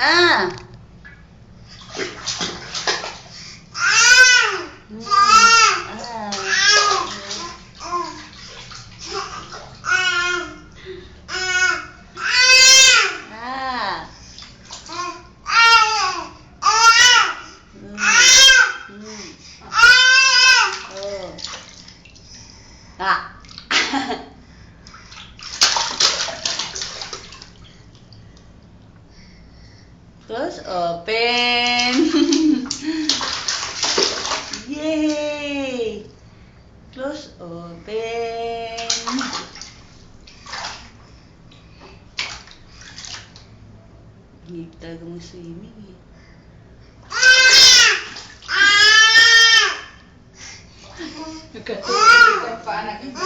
Ah. Close, open. Yay! Close, open. Hindi talaga mo swimming eh. Nagkatulog pa anak ito.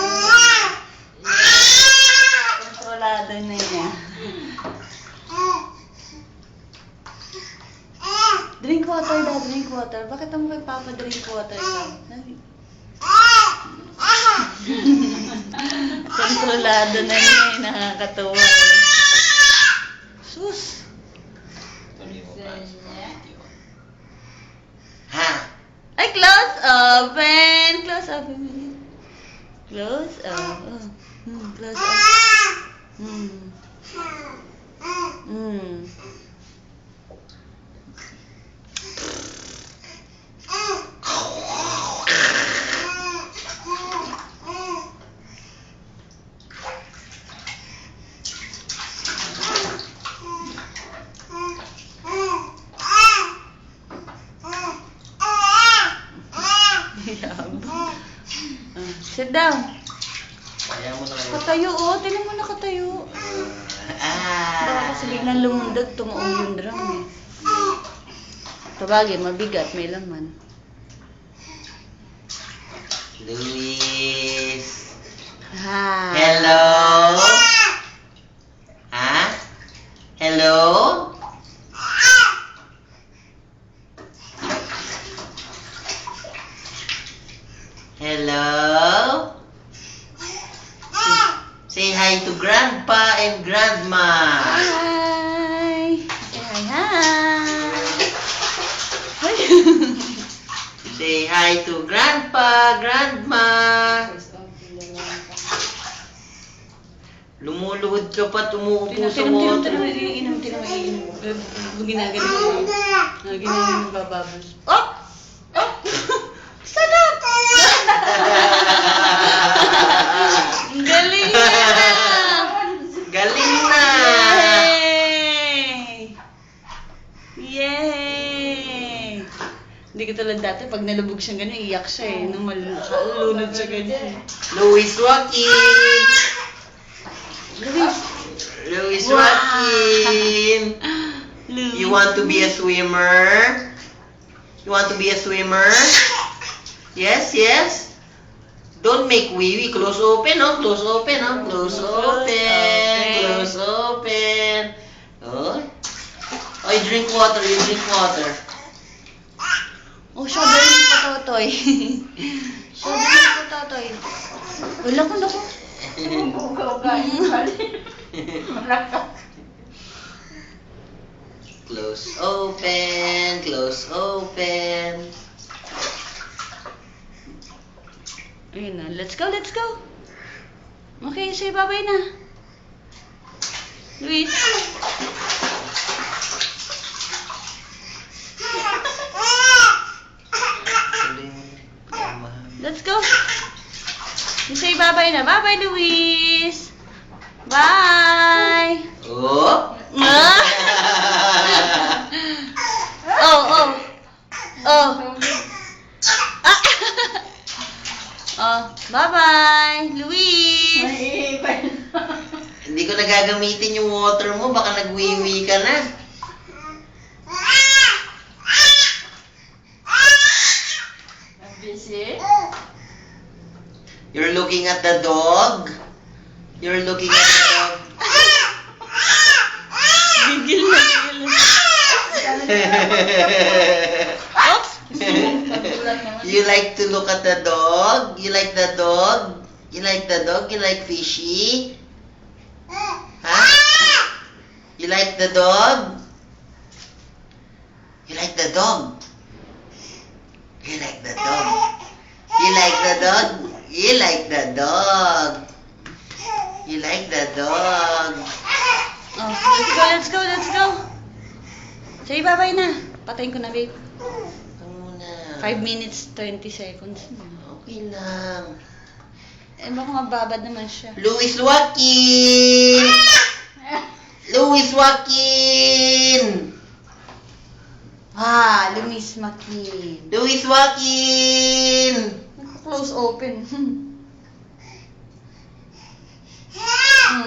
Kontrolado na niya. Drink water daw, drink water. Bakit mo kay Papa drink water daw? Kontrolado na niya eh, nakakatuwa eh. Sus! Ha? Ay, close, open! Close, open. Close, open. Close, open. Sit down. Kaya mo na. Katayo, oh. Tingnan mo nakatayo. Baka kasi biglang lumundag, tumuong yung drum eh. Tabagin, mabigat, may laman. Luis. Hi. Hello? Ha? Hello? Hello? Say hi to Grandpa and Grandma. Hi. Say hi. Say hi to Grandpa, Grandma. Lumuluhod ka pa, tumuupo sa water. Tinam, ginagaling mo. Ginagaling mo bababos. Oh! Oh! Sarap! Galing na! Galing na! Yay! Yay! Hindi ka tulad dati, pag nalubog siya ganyan, iyak siya eh. Nung malunod siya ganyan. Luis Joaquin! Luis! Luis Wow. Joaquin! Luis. You want to be a swimmer? You want to be a swimmer? Yes, yes. Don't make wee-wee. Close open, oh. Close open, oh. Close open. Close open. Oh. Oh, you drink water. You drink water. Oh, shoveling pa totoy. Shoveling pa totoy. Wala ko, naku. Close open. Close open. Ayun na. Let's go, let's go. Okay, say bye-bye na. Luis. Let's go. You say bye-bye na. Bye-bye, Luis. Bye. Oh. Ah. Oh, oh. Oh. Ah. Oh, bye-bye, Luis. Hindi ko nagagamitin yung water mo. Baka nagwiwi ka na. Busy? You're looking at the dog? You're looking at the dog? Gigil na, gigil na. Oops. You like to look at the dog? You like the dog? You like the dog? You like fishy? Huh? You like the dog? like the dog. You like the dog. You like the dog. You like the dog. You like the dog. Oh, let's go, let's go, let's go. Say bye-bye na. Patayin ko na, babe. Ito muna. 5 minutes, 20 seconds. Okay lang. Eh, baka mababad naman siya. Luis Joaquin! Luis Joaquin! Ah, Luis Makin. Luis Joaquin! Close open.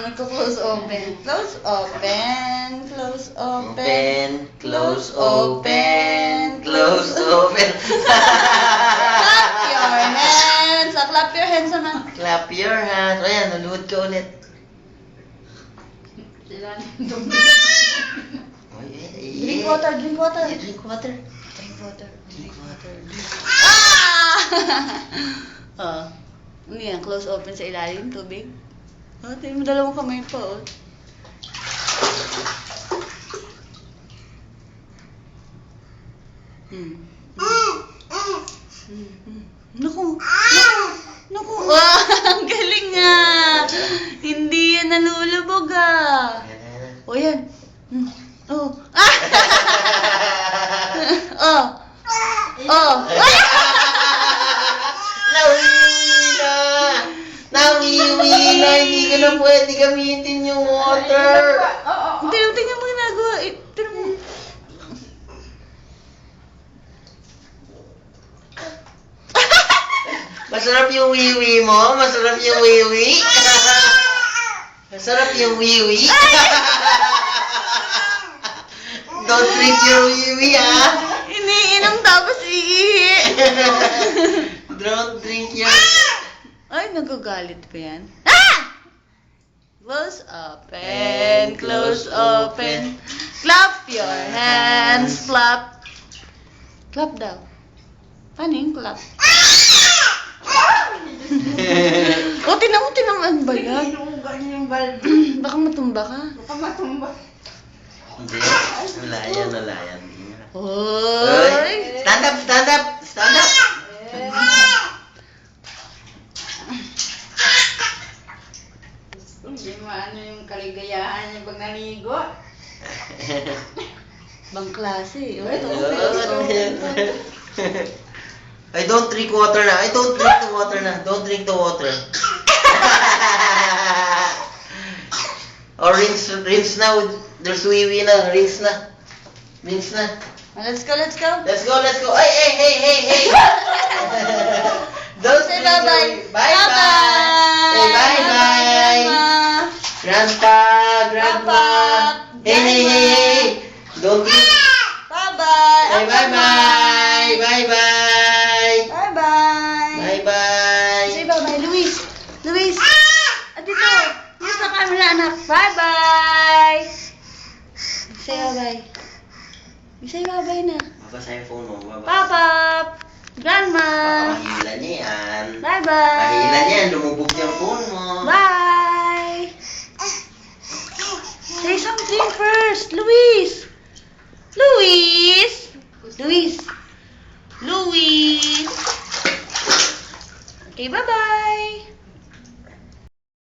Nagko-close open. Close open. Close open. Open, close, open, close, open. Clap your hands. Ah, clap your hands naman. Clap your hands. Ayan, naluhod ka ulit. Oh, yeah, yeah. Drink water, drink water. Yeah, drink water. Drink water. Drink water. Ah! Oh. Ano yan? Close open sa ilalim, tubig. Oh, tingnan mo dalawang kamay pa, oh. Naku! Naku! Wow! Ang galing nga! Hindi yan nalulubog, ah! O, yan. Oh. Ah! Oh! Oh! Nawiwi na! Nawiwi na! Hindi ka na pwede gamitin yung water! Tingnan mo ginagawa. Tingnan mo. Masarap yung wiwi mo? Masarap yung wiwi? Masarap yung wiwi? Don't drink your wiwi, ah! Iniinom tapos iihi. Don't drink your... Ay, nagagalit pa yan. Ah! Close open, close open. Clap your hands, clap. Clap daw. Paano yung clap? O, tinan mo, ano ba yan? Baka matumba ka. Hindi. Wala yan, wala yan. Hoy! Stand up, stand up, stand up! Hindi maano yung kaligayahan niya pag naligo. Bang klase. O, ito, I don't drink water na. I don't drink the water na. Don't drink the water. Or rinse na. There's wiwi na. Rinse na. Rinse na. Let's go, let's go. Let's go, let's go. Hey, hey, hey, hey, hey. Don't Say drink bye-bye. your- Bye-bye. Say bye-bye. Grandpa, grandpa. Hey, hey, hey, hey. Don't drink. Bye-bye. Say bye-bye. Bye-bye. Bye-bye. Bye-bye. Say bye-bye, Luis. Luis. At dito. Use na camera, anak. Bye-bye. Say bye-bye. Say bye-bye na. Mabasa yung phone mo. Mabasa. Papa. Grandma. Baka mahila niya yan. Bye-bye. Mahila niya yan. Lumubog yung phone mo.